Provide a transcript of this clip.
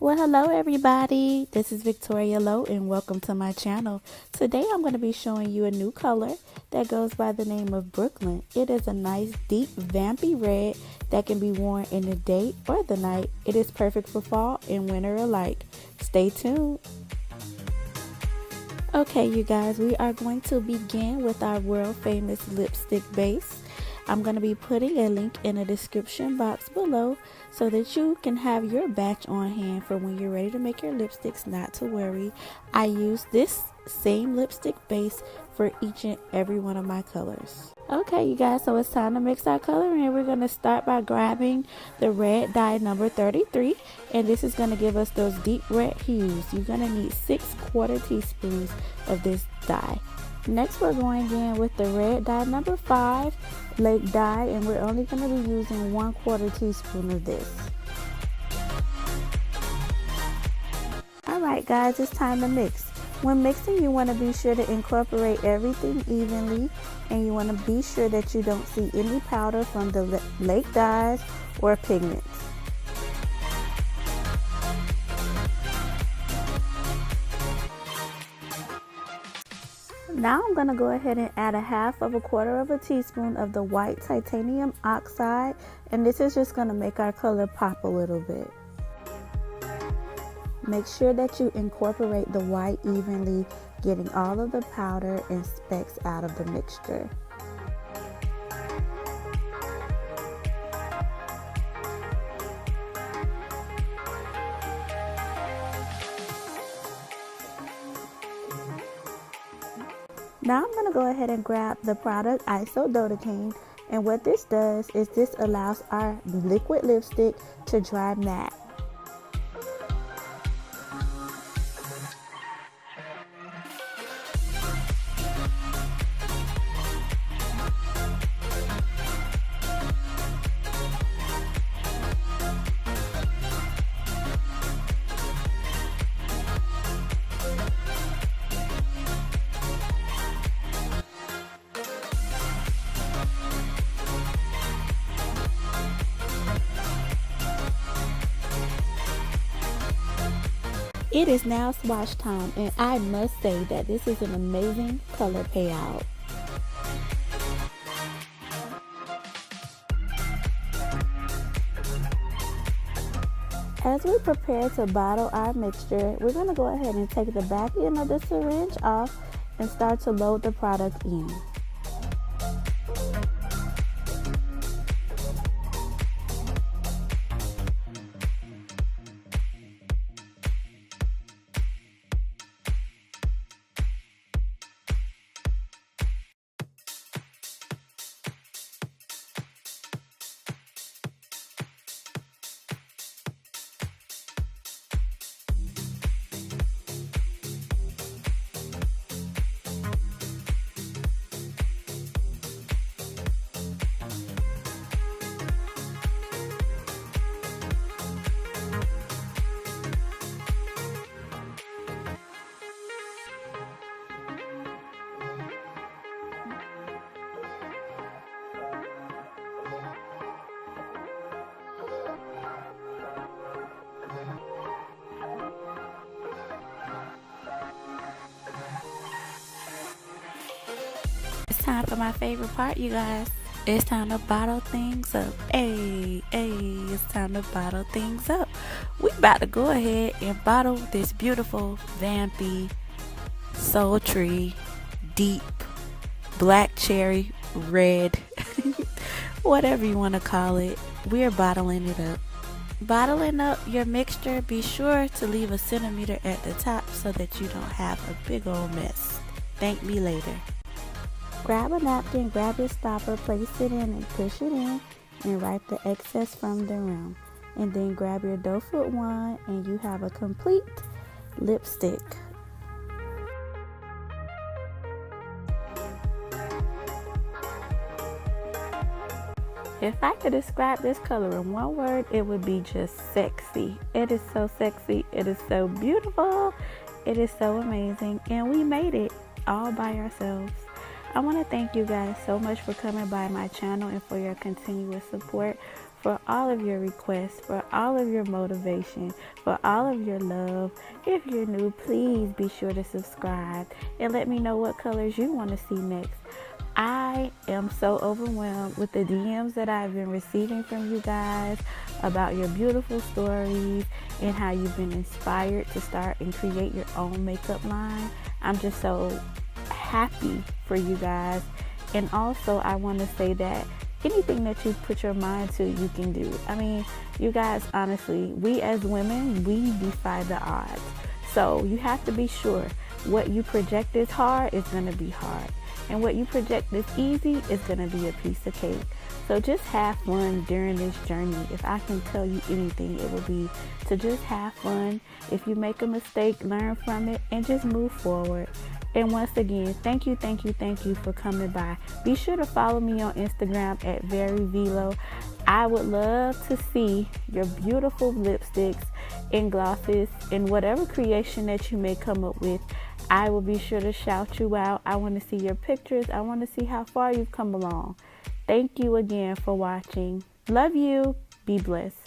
Well, hello everybody. This is Victoria Lowe and welcome to my channel. Today I'm going to be showing you a new color that goes by the name of Brooklyn. It is a nice deep vampy red that can be worn in the day or the night. It is perfect for fall and winter alike. Stay tuned. Okay, you guys, we are going to begin with our world famous lipstick base. I'm going to be putting a link in the description box below so that you can have your batch on hand for when you're ready to make your lipsticks. Not to worry, I use this same lipstick base for each and every one of my colors. Okay, you guys, so it's time to mix our color in. We're going to start by grabbing the red dye number 33, and this is going to give us those deep red hues. You're going to need 6/4 teaspoons of this dye. Next, we're going in with the red dye number 5, Lake dye, and we're only going to be using 1/4 teaspoon of this. Alright guys, it's time to mix. When mixing, you want to be sure to incorporate everything evenly, and you want to be sure that you don't see any powder from the lake dyes or pigments. Now I'm going to go ahead and add 1/2 teaspoon of the white titanium oxide, and this is just going to make our color pop a little bit. Make sure that you incorporate the white evenly, getting all of the powder and specks out of the mixture. Now I'm going to go ahead and grab the product Isododecane, and what this does is this allows our liquid lipstick to dry matte. It is now swatch time, and I must say that this is an amazing color payout. As we prepare to bottle our mixture, we're going to go ahead and take the back end of the syringe off and start to load the product in. Time for my favorite part, you guys. It's time to bottle things up. Hey, it's time to bottle things up. We about to go ahead and bottle this beautiful, vampy, sultry, deep, black cherry, red, whatever you want to call it. We're bottling it up. Bottling up your mixture, be sure to leave a centimeter at the top so that you don't have a big old mess. Thank me later. Grab a napkin, grab your stopper, place it in and push it in and wipe the excess from the rim. And then grab your Doe Foot wand and you have a complete lipstick. If I could describe this color in one word, it would be just sexy. It is so sexy. It is so beautiful. It is so amazing. And we made it all by ourselves. I want to thank you guys so much for coming by my channel and for your continuous support. for all of your requests, for all of your motivation, for all of your love. If you're new, please be sure to subscribe and let me know what colors you want to see next. I am so overwhelmed with the DMs that I've been receiving from you guys about your beautiful stories and how you've been inspired to start and create your own makeup line. I'm just so happy for you guys. And also, I want to say that anything that you put your mind to, you can do. I mean, you guys, honestly, we as women, we defy the odds. So you have to be sure what you project is hard is going to be hard. And what you project is easy is going to be a piece of cake. So just have fun during this journey. If I can tell you anything, it will be to just have fun. If you make a mistake, learn from it and just move forward. And once again, thank you for coming by. Be sure to follow me on Instagram at Very Veelo. I would love to see your beautiful lipsticks and glosses and whatever creation that you may come up with. I will be sure to shout you out. I want to see your pictures. I want to see how far you've come along. Thank you again for watching. Love you. Be blessed.